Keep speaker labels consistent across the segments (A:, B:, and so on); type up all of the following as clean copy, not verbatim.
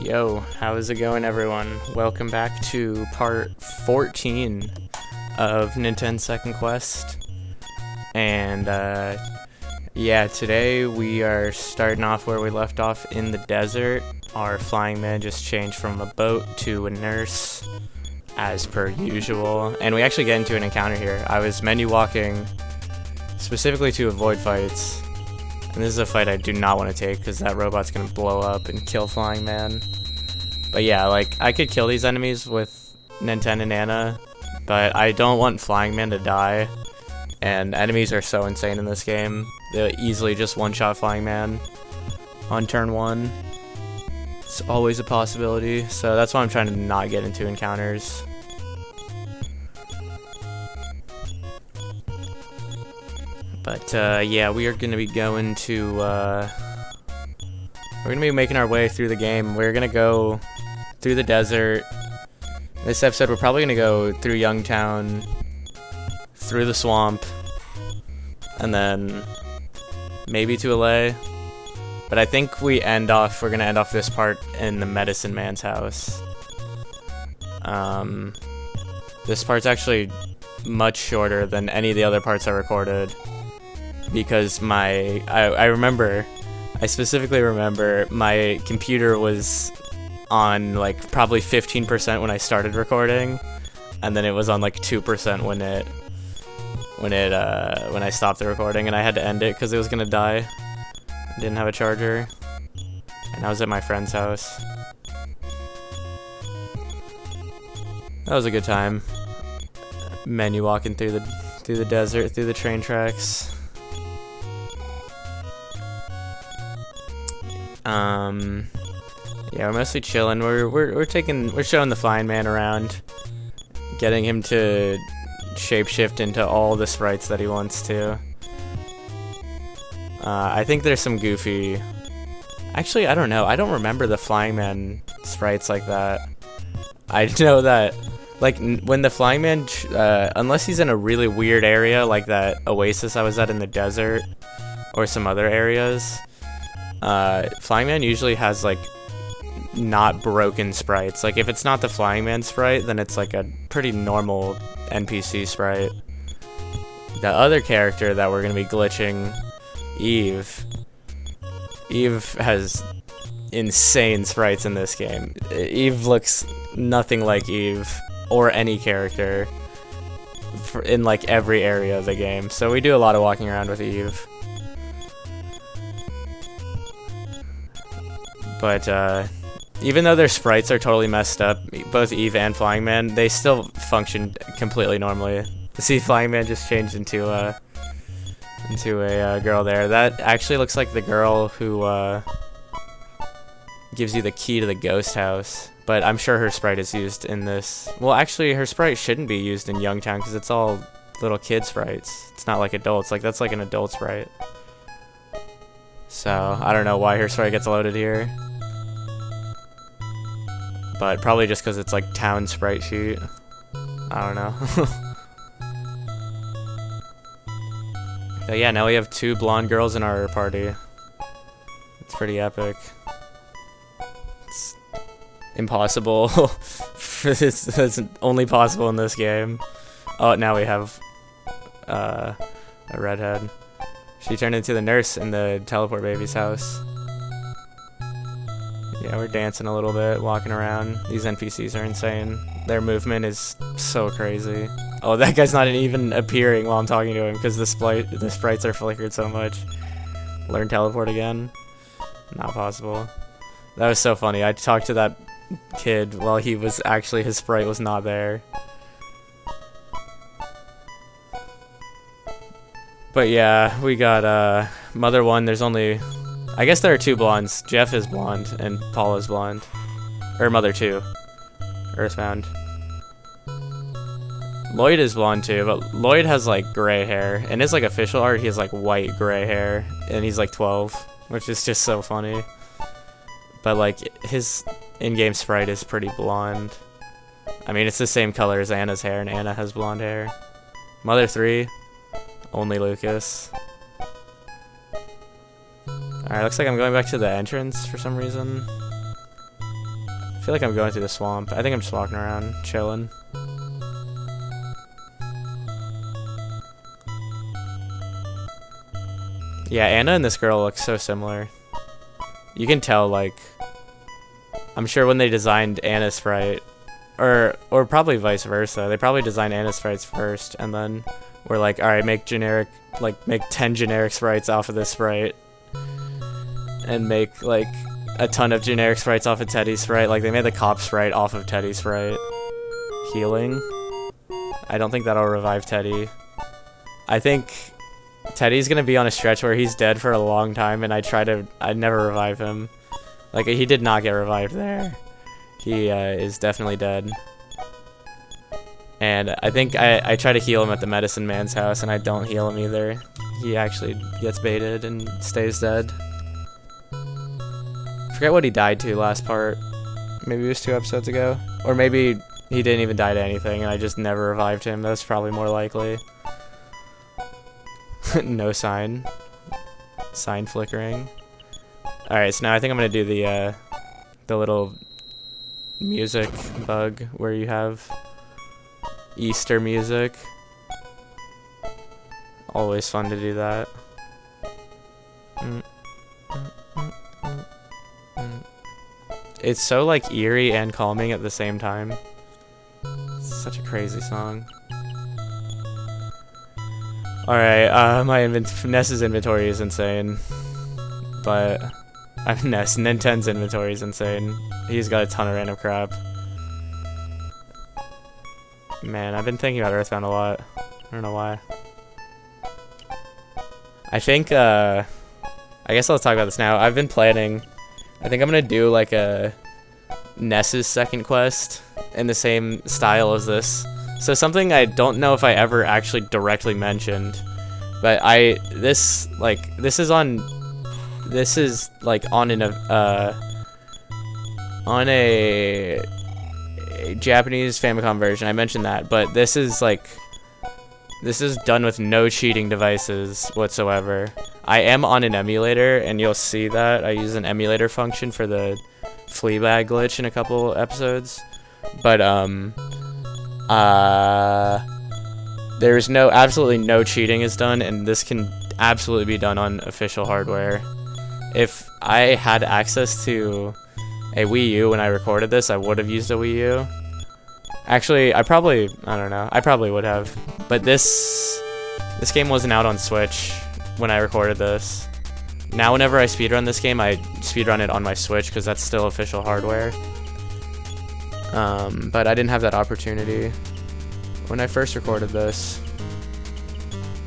A: Yo, how's it going, everyone? Welcome back to part 14 of Ninten's Second Quest. And, yeah, today we are starting off where we left off in the desert. Our flying man just changed from a boat to a nurse, as per usual. And we actually get into an encounter here. I was menu walking specifically to avoid fights. And this is a fight I do not want to take because that robot's going to blow up and kill Flying Man. But yeah, like, I could kill these enemies with Ninten and Anna, but I don't want Flying Man to die. And enemies are so insane in this game. They'll easily just one-shot Flying Man on turn 1. It's always a possibility, so that's why I'm trying to not get into encounters. But yeah, we are going to be going to, we're going to be making our way through the game. We're going to go through the desert. This episode, we're probably going to go through Youngtown, through the swamp, and then maybe to LA. But I think we're going to end off this part in the Medicine Man's house. This part's actually much shorter than any of the other parts I recorded. Because I specifically remember my computer was on like probably 15% when I started recording, and then it was on like 2% when I stopped the recording, and I had to end it because it was gonna die. I didn't have a charger, and I was at my friend's house. That was a good time. Menu walking through the desert, through the train tracks. Yeah, we're mostly chilling. We're showing the flying man around, getting him to shapeshift into all the sprites that he wants to. I think there's some goofy. Actually, I don't know. I don't remember the flying man sprites like that. I know that, like, when the flying man, unless he's in a really weird area like that oasis I was at in the desert, or some other areas. Flying Man usually has, like, not broken sprites. Like, if it's not the Flying Man sprite, then it's, like, a pretty normal NPC sprite. The other character that we're gonna be glitching, Eve has insane sprites in this game. Eve looks nothing like Eve, or any character, in, like, every area of the game. So we do a lot of walking around with Eve. But, even though their sprites are totally messed up, both Eve and Flying Man, they still function completely normally. See, Flying Man just changed into a girl there. That actually looks like the girl who, gives you the key to the ghost house. But I'm sure her sprite is used in this. Well, actually, her sprite shouldn't be used in Youngtown, because it's all little kid sprites. It's not like adults. Like, that's like an adult sprite. So, I don't know why her sprite gets loaded here. But probably just because it's like town sprite sheet. I don't know. So yeah, now we have 2 blonde girls in our party. It's pretty epic. It's impossible. It's only possible in this game. Oh, now we have a redhead. She turned into the nurse in the teleport baby's house. Yeah, we're dancing a little bit, walking around. These NPCs are insane. Their movement is so crazy. Oh, that guy's not even appearing while I'm talking to him because the sprites are flickered so much. Learn teleport again? Not possible. That was so funny. I talked to that kid while his sprite was not there. But yeah, we got Mother 1. There's only, I guess there are 2 blondes. Jeff is blonde and Paula's blonde. Or Mother 2. Earthbound. Lloyd is blonde too, but Lloyd has like gray hair. In his like official art, he has like white gray hair, and he's like 12, which is just so funny. But like his in-game sprite is pretty blonde. I mean, it's the same color as Anna's hair, and Anna has blonde hair. Mother 3. Only Lucas. Alright, looks like I'm going back to the entrance for some reason. I feel like I'm going through the swamp. I think I'm just walking around, chilling. Yeah, Anna and this girl look so similar. You can tell, like, I'm sure when they designed Anna's sprite, or probably vice versa, they probably designed Anna's sprites first, and then we're like, alright, make 10 generic sprites off of this sprite, and make, like, a ton of generic sprites off of Teddy's sprite. Like, they made the cop sprite off of Teddy's sprite. Healing. I don't think that'll revive Teddy. I think Teddy's gonna be on a stretch where he's dead for a long time, and I'd never revive him. Like, he did not get revived there. He is definitely dead. And I think I try to heal him at the medicine man's house, and I don't heal him either. He actually gets baited and stays dead. Forget what he died to last part. Maybe it was 2 episodes ago. Or maybe he didn't even die to anything, and I just never revived him. That's probably more likely. No sign. Sign flickering. Alright, so now I think I'm gonna do the little music bug where you have Easter music. Always fun to do that. It's so, like, eerie and calming at the same time. It's such a crazy song. Alright, my Ness's inventory is insane. But Ninten's inventory is insane. He's got a ton of random crap. Man, I've been thinking about Earthbound a lot. I don't know why. I think, I guess let's talk about this now. I've been planning, I think I'm gonna do like a Ness's second quest in the same style as this. So something I don't know if I ever actually directly mentioned, but this is on a Japanese Famicom version. I mentioned that, but this is done with no cheating devices whatsoever. I am on an emulator, and you'll see that I use an emulator function for the Fleabag glitch in a couple episodes, but there's absolutely no cheating is done, and this can absolutely be done on official hardware. If I had access to a Wii U when I recorded this, I would have used a Wii U. Actually, I don't know, I probably would have. But this game wasn't out on Switch when I recorded this. Now whenever I speedrun this game, I speedrun it on my Switch because that's still official hardware. But I didn't have that opportunity when I first recorded this.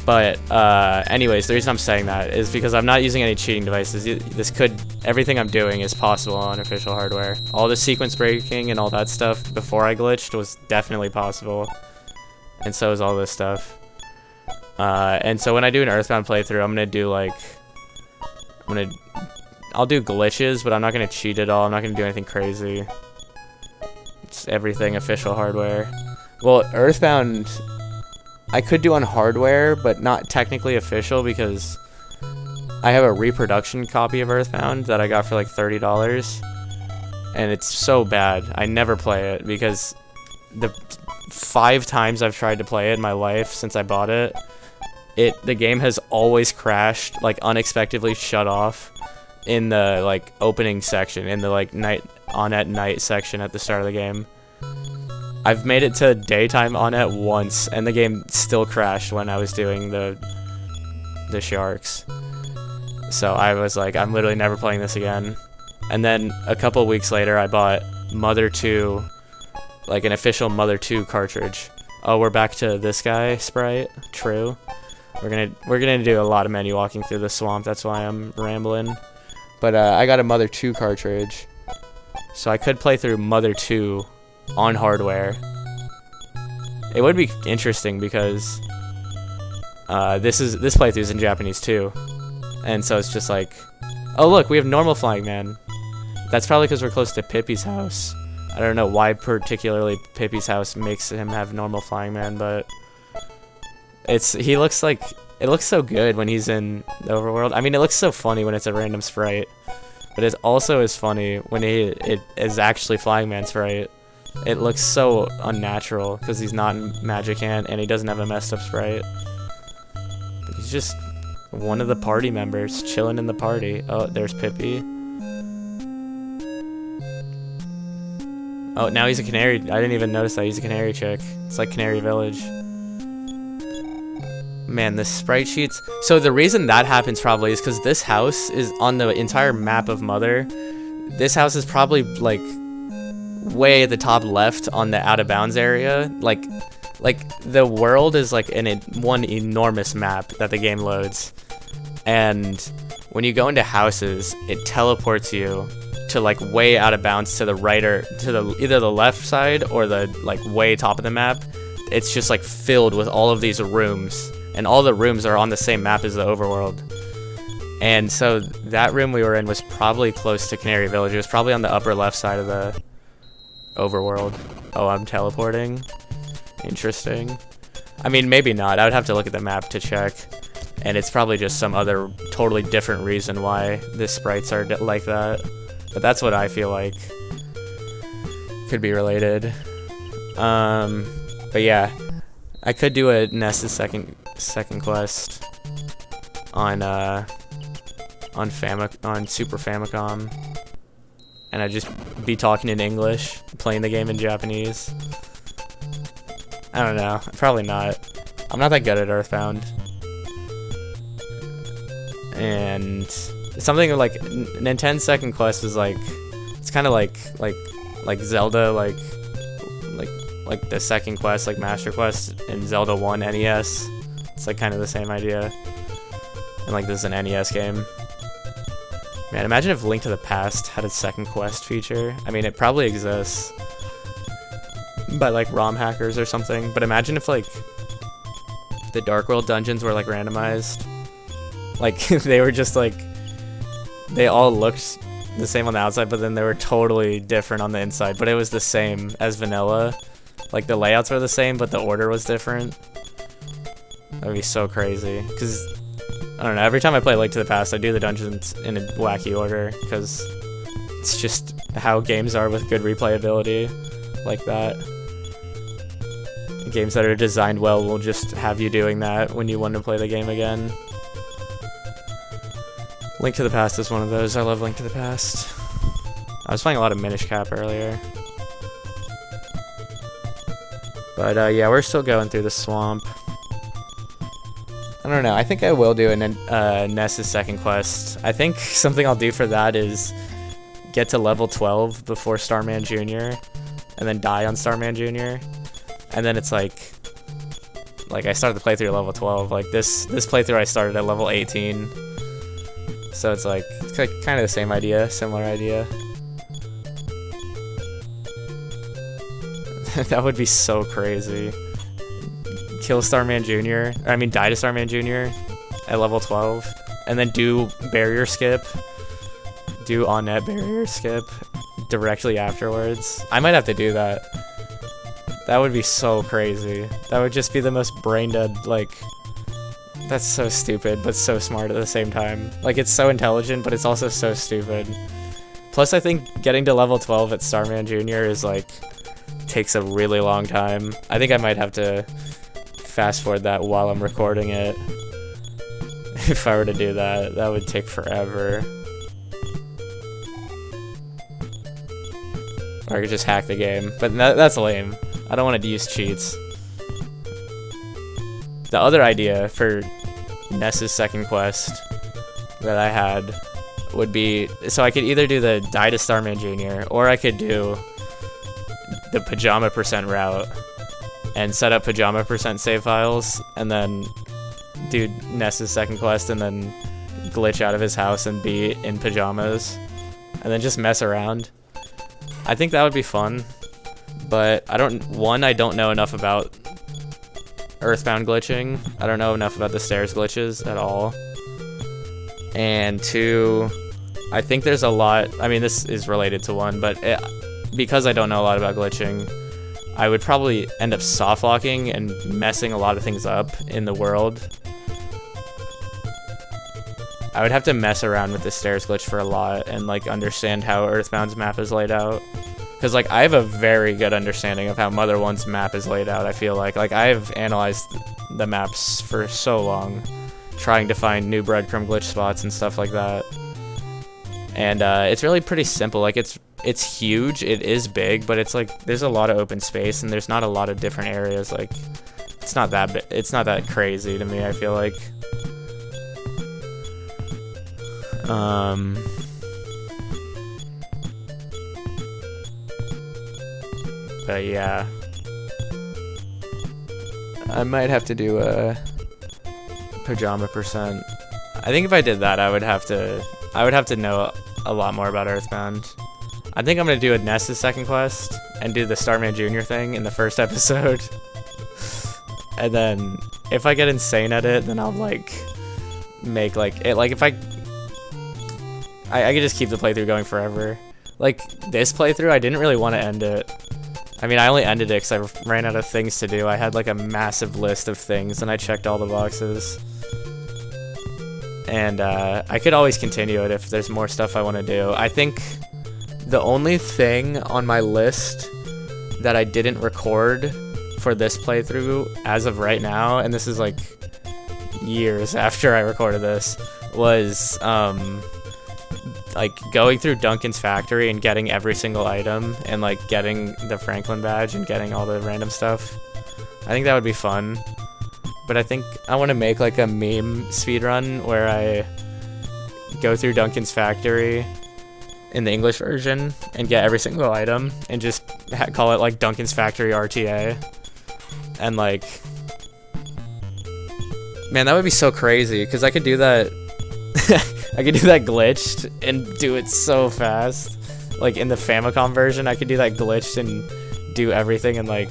A: But anyways, the reason I'm saying that is because I'm not using any cheating devices. Everything I'm doing is possible on official hardware. All the sequence breaking and all that stuff before I glitched was definitely possible, and so is all this stuff. And so when I do an Earthbound playthrough, I'll do glitches, but I'm not gonna cheat at all. I'm not gonna do anything crazy. It's everything official hardware. Well, Earthbound I could do on hardware, but not technically official because I have a reproduction copy of Earthbound that I got for like $30, and it's so bad. I never play it because the 5 times I've tried to play it in my life since I bought it, the game has always crashed, like unexpectedly shut off in the like opening section, in the like on at night section at the start of the game. I've made it to daytime on at once, and the game still crashed when I was doing the sharks. So I was like, I'm literally never playing this again. And then a couple weeks later, I bought Mother 2, like an official Mother 2 cartridge. Oh, we're back to this guy sprite. True. We're gonna do a lot of menu walking through the swamp. That's why I'm rambling. But I got a Mother 2 cartridge, so I could play through Mother 2 on hardware. It would be interesting because this playthrough's in Japanese too, and so it's just like, oh look, we have normal Flying Man. That's probably because we're close to Pippi's house. I don't know why particularly Pippi's house makes him have normal Flying Man, but it looks so good when he's in the overworld. I mean, it looks so funny when it's a random sprite, But it also is funny when it is actually Flyingman sprite. It looks so unnatural because he's not Magic Hand and he doesn't have a messed up sprite. But he's just one of the party members chilling in the party. Oh, there's Pippi. Oh, now he's a canary. I didn't even notice that he's a canary chick. It's like Canary Village. Man, the sprite sheets. So the reason that happens probably is because this house is on the entire map of Mother. This house is probably like way at the top left on the out of bounds area. Like the world is like in one enormous map that the game loads. And when you go into houses, it teleports you to like way out of bounds to the right or to the either the left side or the like way top of the map. It's just like filled with all of these rooms, and all the rooms are on the same map as the overworld. And so that room we were in was probably close to Canary Village. It was probably on the upper left side of the overworld. Oh, I'm teleporting. Interesting. I mean, maybe not. I would have to look at the map to check. And it's probably just some other totally different reason why the sprites are like that. But that's what I feel like could be related. But yeah, I could do a Ness's second quest on Super Famicom, and I'd just be talking in English, playing the game in Japanese. I don't know, probably not. I'm not that good at Earthbound. And something like Ninten's second quest is like, it's kind of like Zelda, like the second quest, like Master Quest in Zelda 1 NES. It's like kind of the same idea. And like this is an NES game. Man, imagine if Link to the Past had a second quest feature. I mean, it probably exists by like ROM hackers or something. But imagine if like the Dark World dungeons were like randomized. Like they were just like, they all looked the same on the outside, but then they were totally different on the inside. But it was the same as vanilla. Like the layouts were the same, but the order was different. That would be so crazy. Because, I don't know, every time I play Link to the Past, I do the dungeons in a wacky order. Because it's just how games are with good replayability like that. Games that are designed well will just have you doing that when you want to play the game again. Link to the Past is one of those. I love Link to the Past. I was playing a lot of Minish Cap earlier. But yeah, we're still going through the swamp. I don't know. I think I will do Ness's second quest. I think something I'll do for that is get to level 12 before Starman Jr. and then die on Starman Jr. And then it's like I started the playthrough at level 12. Like this playthrough I started at level 18. So it's like kind of the same idea, similar idea. That would be so crazy. Kill Starman Jr. I mean, die to Starman Jr. at level 12, and then do barrier skip. Do on-net barrier skip directly afterwards. I might have to do that. That would be so crazy. That would just be the most brain-dead, like... That's so stupid, but so smart at the same time. Like, it's so intelligent, but it's also so stupid. Plus, I think getting to level 12 at Starman Jr. is, like, takes a really long time. I think I might have to fast forward that while I'm recording it. If I were to do that, that would take forever. Or I could just hack the game, but that's lame. I don't want to use cheats. The other idea for Ness's second quest that I had would be, so I could either do the die to Starman Jr. or I could do the Pajama % route and set up Pajama % save files and then do Ness's second quest and then glitch out of his house and be in pajamas and then just mess around. I think that would be fun, but I don't know enough about Earthbound glitching. I don't know enough about the stairs glitches at all. And 2, I think there's a lot, I mean this is related to 1, but because I don't know a lot about glitching, I would probably end up soft locking and messing a lot of things up in the world. I would have to mess around with the stairs glitch for a lot and like understand how Earthbound's map is laid out. Because like I have a very good understanding of how Mother 1's map is laid out, I feel like. Like I've analyzed the maps for so long, trying to find new breadcrumb glitch spots and stuff like that. And it's really pretty simple. Like it's huge, it is big, but it's like there's a lot of open space and there's not a lot of different areas. Like it's not that crazy to me, I feel like. But yeah, I might have to do a pajama percent. I think if I did that, I would have to know a lot more about Earthbound. I think I'm gonna do a Ness's second quest and do the Starman Jr. thing in the first episode. And then if I get insane at it, then I'll like make like it, like if I could just keep the playthrough going forever. Like this playthrough, I didn't really want to end it. I mean, I only ended it because I ran out of things to do. I had like a massive list of things and I checked all the boxes. And I could always continue it if there's more stuff I want to do. I think the only thing on my list that I didn't record for this playthrough as of right now, and this is like years after I recorded this, was like going through Duncan's factory and getting every single item and like getting the Franklin badge and getting all the random stuff. I think that would be fun. But I think I want to make like a meme speedrun where I go through Duncan's factory in the English version and get every single item and just call it like Duncan's Factory RTA. And like, man, that would be so crazy because I could do that. I could do that glitched and do it so fast. Like in the Famicom version, I could do that glitched and do everything in like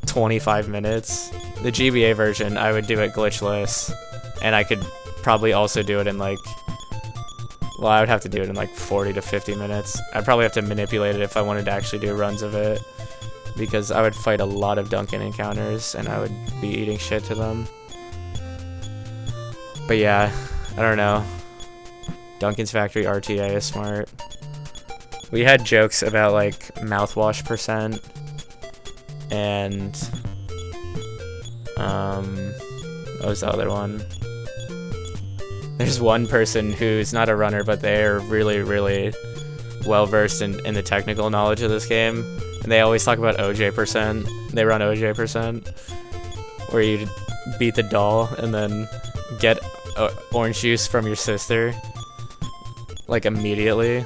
A: 25 minutes. The GBA version, I would do it glitchless, and I could probably also do it in like, well, I would have to do it in like 40 to 50 minutes. I'd probably have to manipulate it if I wanted to actually do runs of it, because I would fight a lot of Duncan encounters and I would be eating shit to them. But yeah, I don't know. Duncan's Factory RTA is smart. We had jokes about like mouthwash percent and what was the other one? There's one person who's not a runner, but they're really, really well versed in the technical knowledge of this game, and they always talk about OJ percent. They run OJ percent, where you beat the doll and then get orange juice from your sister like immediately,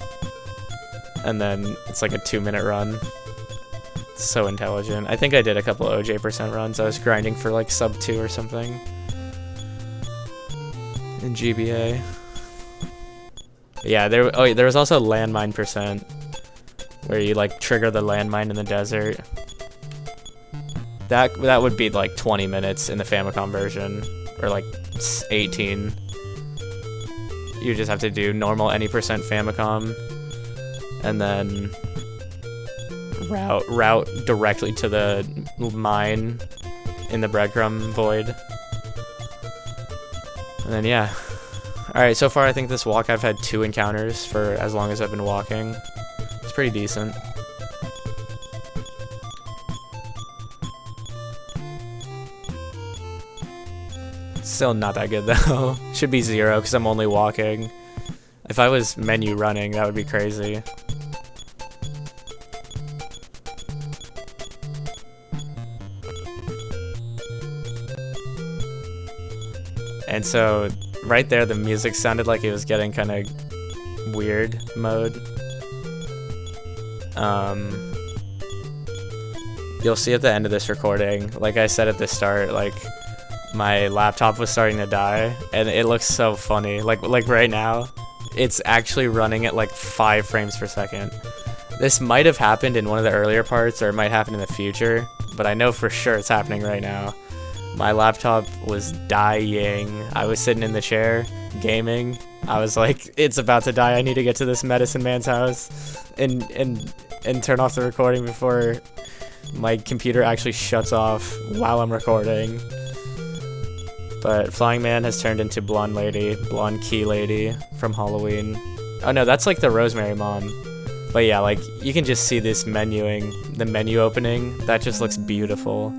A: and then it's like a 2-minute run. It's so intelligent. I think I did a couple of OJ percent runs. I was grinding for like sub 2 or something in GBA. Yeah, there was also landmine percent, where you like trigger the landmine in the desert. That would be like 20 minutes in the Famicom version, or like 18. You just have to do normal any percent Famicom, and then route directly to the mine in the breadcrumb void. And then yeah. Alright, so far I think this walk I've had 2 encounters for as long as I've been walking. It's pretty decent. Still not that good though. Should be 0 because I'm only walking. If I was menu running, that would be crazy. And so right there, the music sounded like it was getting kind of weird mode. You'll see at the end of this recording, like I said at the start, like my laptop was starting to die, and it looks so funny. Like right now, it's actually running at like 5 frames per second. This might have happened in one of the earlier parts, or it might happen in the future, but I know for sure it's happening right now. My laptop was dying. I was sitting in the chair, gaming. I was like, it's about to die. I need to get to this medicine man's house and turn off the recording before my computer actually shuts off while I'm recording. But Flying Man has turned into Blonde Key Lady from Halloween. Oh no, that's like the Rosemary Mom. But yeah, like, you can just see this menuing, the menu opening. That just looks beautiful.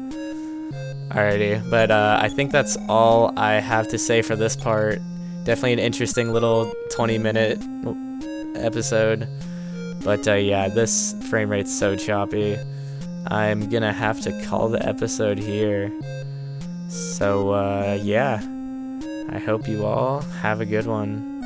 A: Alrighty, but I think that's all I have to say for this part. Definitely an interesting little 20-minute episode. But yeah, this frame rate's so choppy. I'm gonna have to call the episode here. So yeah, I hope you all have a good one.